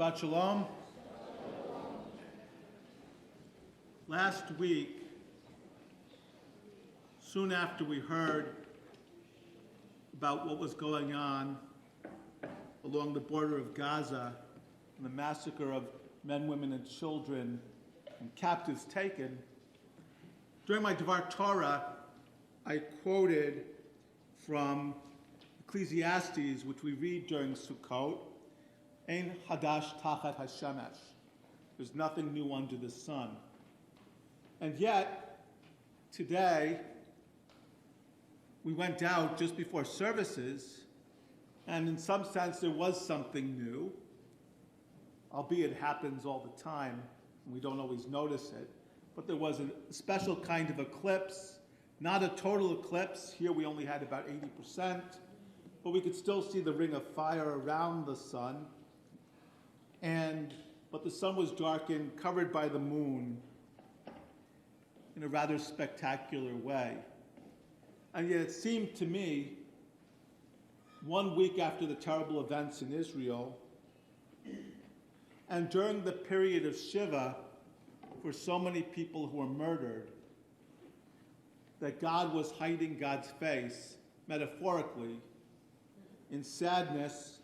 Shabbat Shalom. Last week, soon after we heard about what was going on along the border of Gaza and the massacre of men, women, and children and captives taken, during my Devar Torah, I quoted from Ecclesiastes, which we read during Sukkot, Ein hadash tachat hashemesh. There's nothing new under the sun. And yet, today, we went out just before services, and in some sense there was something new, albeit it happens all the time, and we don't always notice it. But there was a special kind of eclipse, not a total eclipse. Here we only had about 80%, but we could still see the ring of fire around the sun. But the sun was darkened, covered by the moon in a rather spectacular way. And yet it seemed to me, 1 week after the terrible events in Israel, and during the period of Shiva, for so many people who were murdered, that God was hiding God's face, metaphorically, in sadness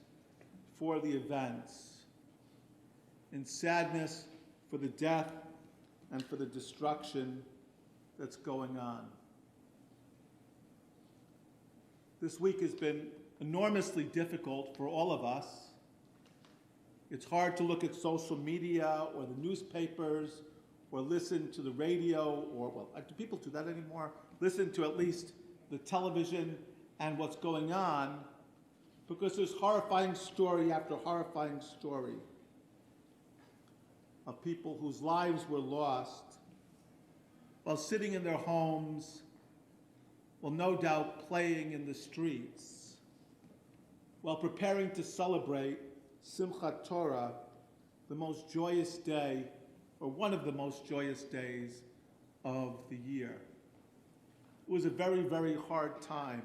for the events, in sadness for the death and for the destruction that's going on. This week has been enormously difficult for all of us. It's hard to look at social media or the newspapers or listen to the radio, or, well, do people do that anymore? Listen to at least the television and what's going on, because there's horrifying story after horrifying story of people whose lives were lost while sitting in their homes, while no doubt playing in the streets, while preparing to celebrate Simchat Torah, the most joyous day, or one of the most joyous days of the year. It was a very, very hard time,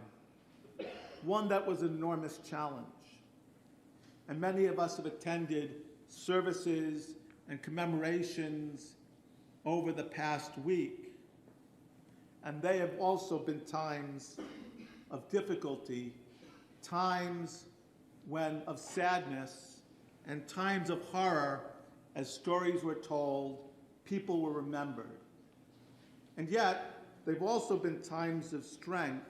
one that was an enormous challenge. And many of us have attended services and commemorations over the past week. And they have also been times of difficulty, times of sadness, and times of horror as stories were told, people were remembered. And yet, they've also been times of strength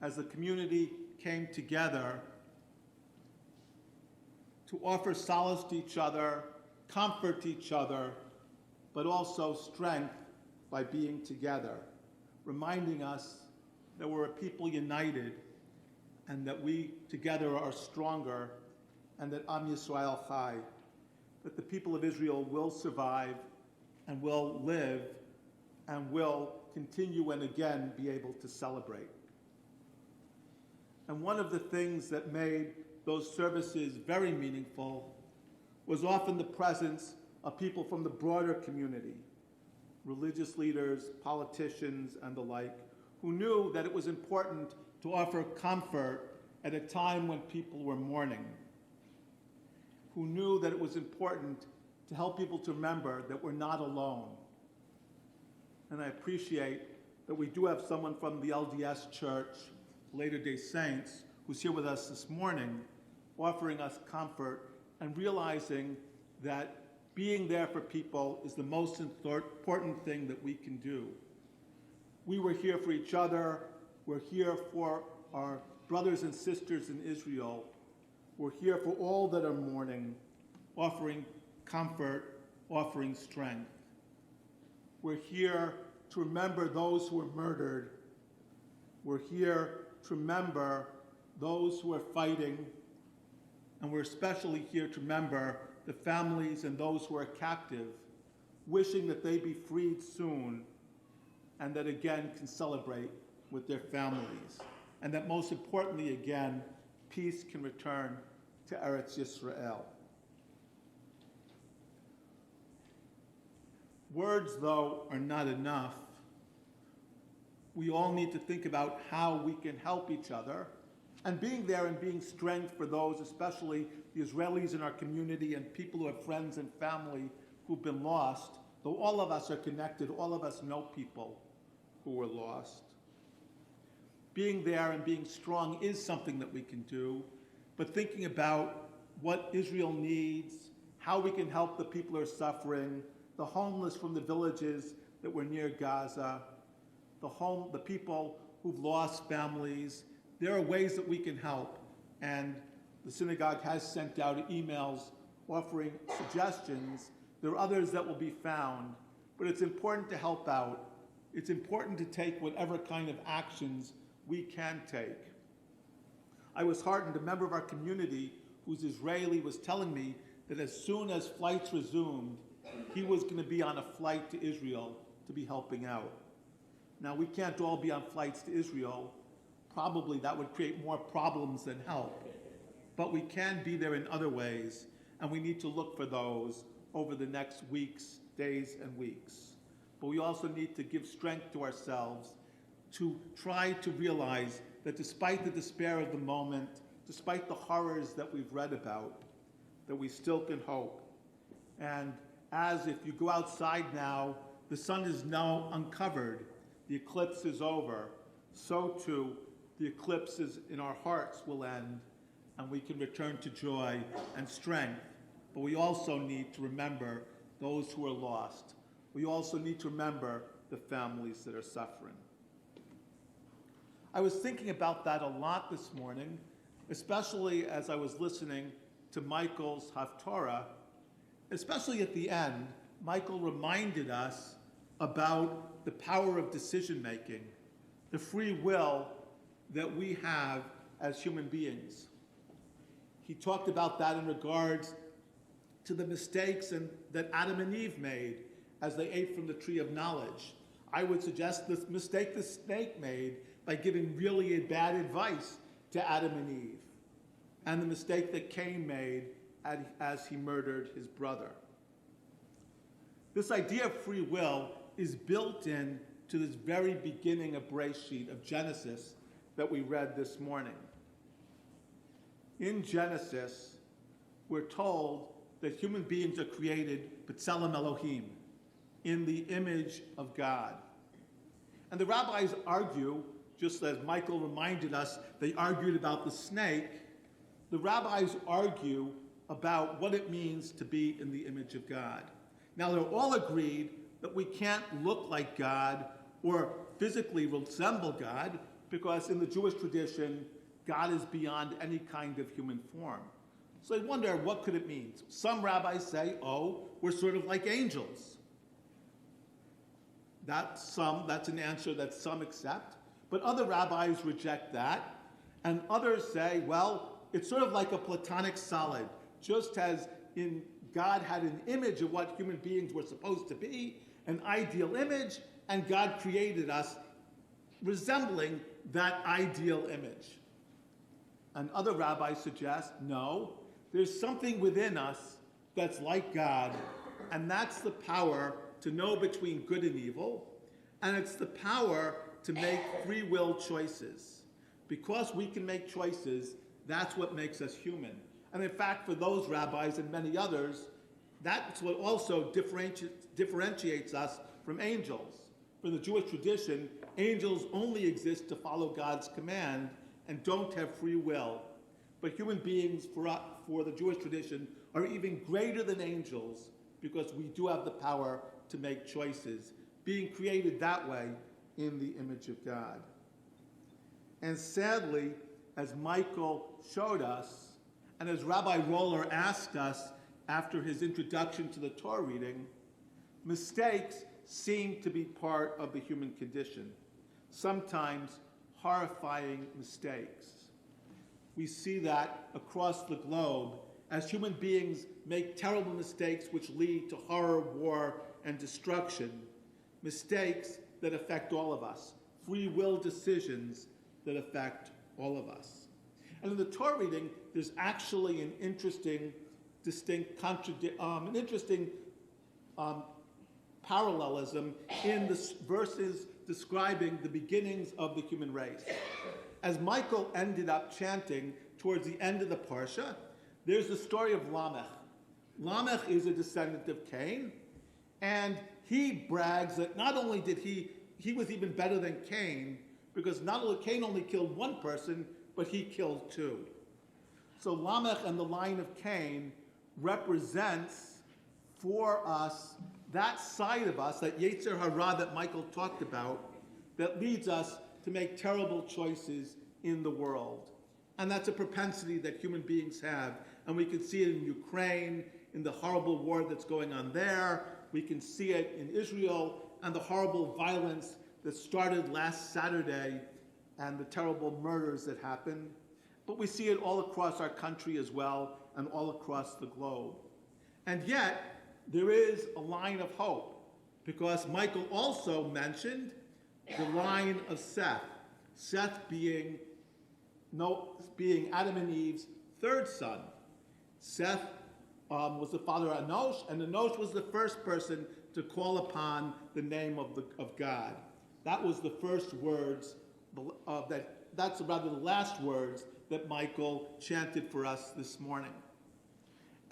as the community came together to offer solace to each other, comfort each other, but also strength by being together, reminding us that we're a people united and that we together are stronger, and that Am Yisrael Chai, that the people of Israel will survive and will live and will continue and again be able to celebrate. And one of the things that made those services very meaningful was often the presence of people from the broader community, religious leaders, politicians, and the like, who knew that it was important to offer comfort at a time when people were mourning, who knew that it was important to help people to remember that we're not alone. And I appreciate that we do have someone from the LDS Church, Latter-day Saints, who's here with us this morning, offering us comfort and realizing that being there for people is the most important thing that we can do. We were here for each other. We're here for our brothers and sisters in Israel. We're here for all that are mourning, offering comfort, offering strength. We're here to remember those who were murdered. We're here to remember those who are fighting. And we're especially here to remember the families and those who are captive, wishing that they be freed soon and that again can celebrate with their families. And that most importantly, again, peace can return to Eretz Yisrael. Words, though, are not enough. We all need to think about how we can help each other And being there and being strength for those, especially the Israelis in our community and people who have friends and family who've been lost, though all of us are connected, all of us know people who were lost. Being there and being strong is something that we can do, but thinking about what Israel needs, how we can help the people who are suffering, the homeless from the villages that were near Gaza, the people who've lost families. There are ways that we can help, and the synagogue has sent out emails offering suggestions. There are others that will be found, but it's important to help out. It's important to take whatever kind of actions we can take. I was heartened. A member of our community who's Israeli was telling me that as soon as flights resumed, he was going to be on a flight to Israel to be helping out. Now, we can't all be on flights to Israel. Probably that would create more problems than help. But we can be there in other ways, and we need to look for those over the next weeks, days, and weeks. But we also need to give strength to ourselves to try to realize that despite the despair of the moment, despite the horrors that we've read about, that we still can hope. And as if you go outside now, the sun is now uncovered, the eclipse is over, so too the eclipses in our hearts will end, and we can return to joy and strength. But we also need to remember those who are lost. We also need to remember the families that are suffering. I was thinking about that a lot this morning, especially as I was listening to Michael's Haftorah. Especially at the end, Michael reminded us about the power of decision-making, the free will that we have as human beings. He talked about that in regards to the mistakes that Adam and Eve made as they ate from the tree of knowledge. I would suggest the mistake the snake made by giving really bad advice to Adam and Eve, and the mistake that Cain made as he murdered his brother. This idea of free will is built in to this very beginning of Bereshit, of Genesis, that we read this morning. In Genesis, we're told that human beings are created b'tselem Elohim, in the image of God. And the rabbis argue, just as Michael reminded us, they argued about the snake. The rabbis argue about what it means to be in the image of God. Now, they're all agreed that we can't look like God or physically resemble God, because in the Jewish tradition, God is beyond any kind of human form. So I wonder, what could it mean? Some rabbis say, we're sort of like angels. That's an answer that some accept, but other rabbis reject that, and others say, it's sort of like a platonic solid, just as in God had an image of what human beings were supposed to be, an ideal image, and God created us resembling that ideal image. And other rabbis suggest, no, there's something within us that's like God, and that's the power to know between good and evil, and it's the power to make free will choices. Because we can make choices, that's what makes us human. And in fact, for those rabbis and many others, that's what also differentiates us from angels. For the Jewish tradition, angels only exist to follow God's command and don't have free will. But human beings, for the Jewish tradition, are even greater than angels because we do have the power to make choices, being created that way in the image of God. And sadly, as Michael showed us, and as Rabbi Roller asked us after his introduction to the Torah reading, mistakes seem to be part of the human condition, sometimes horrifying mistakes. We see that across the globe as human beings make terrible mistakes which lead to horror, war, and destruction, mistakes that affect all of us, free will decisions that affect all of us. And in the Torah reading, there's actually an interesting, parallelism in the verses describing the beginnings of the human race. as Michael ended up chanting towards the end of the Parsha, there's the story of Lamech. Lamech is a descendant of Cain, and he brags that not only did he was even better than Cain, because not only Cain only killed one person, but he killed two. So Lamech and the line of Cain represents for us that side of us, that Yetzer Hara that Michael talked about, that leads us to make terrible choices in the world. And that's a propensity that human beings have. And we can see it in Ukraine, in the horrible war that's going on there. We can see it in Israel and the horrible violence that started last Saturday and the terrible murders that happened. But we see it all across our country as well and all across the globe. And yet, there is a line of hope, because Michael also mentioned the line of Seth. Seth being Adam and Eve's third son. Seth was the father of Enosh, and Enosh was the first person to call upon the name of God. That was the first words that's rather the last words that Michael chanted for us this morning.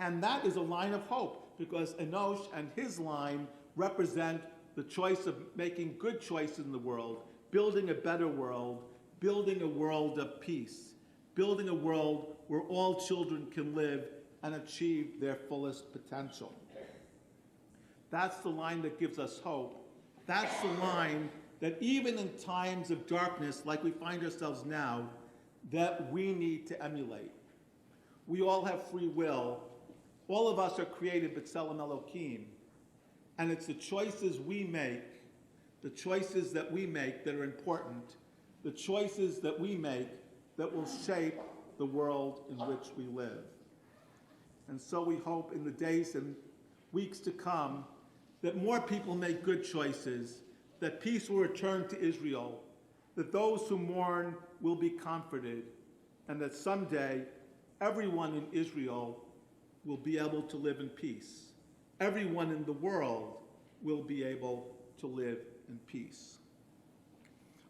And that is a line of hope, because Enosh and his line represent the choice of making good choices in the world, building a better world, building a world of peace, building a world where all children can live and achieve their fullest potential. That's the line that gives us hope. That's the line that even in times of darkness like we find ourselves now, that we need to emulate. We all have free will. All of us are created b'tselem Elokim. And it's the choices we make, the choices that we make that are important, the choices that we make that will shape the world in which we live. And so we hope in the days and weeks to come that more people make good choices, that peace will return to Israel, that those who mourn will be comforted, and that someday everyone in Israel will be able to live in peace. Everyone in the world will be able to live in peace.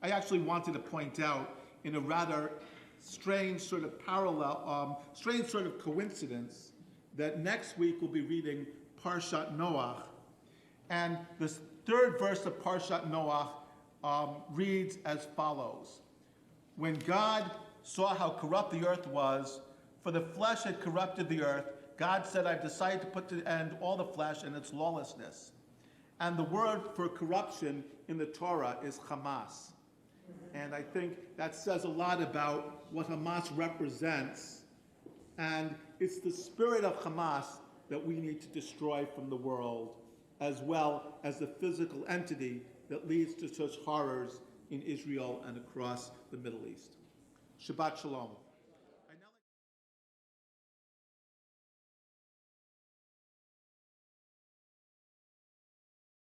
I actually wanted to point out, in a rather strange sort of strange sort of coincidence, that next week we'll be reading Parshat Noach, and this third verse of Parshat Noach reads as follows: When God saw how corrupt the earth was, for the flesh had corrupted the earth, God said, I've decided to put to end all the flesh and its lawlessness. And the word for corruption in the Torah is Hamas. And I think that says a lot about what Hamas represents. And it's the spirit of Hamas that we need to destroy from the world, as well as the physical entity that leads to such horrors in Israel and across the Middle East. Shabbat Shalom.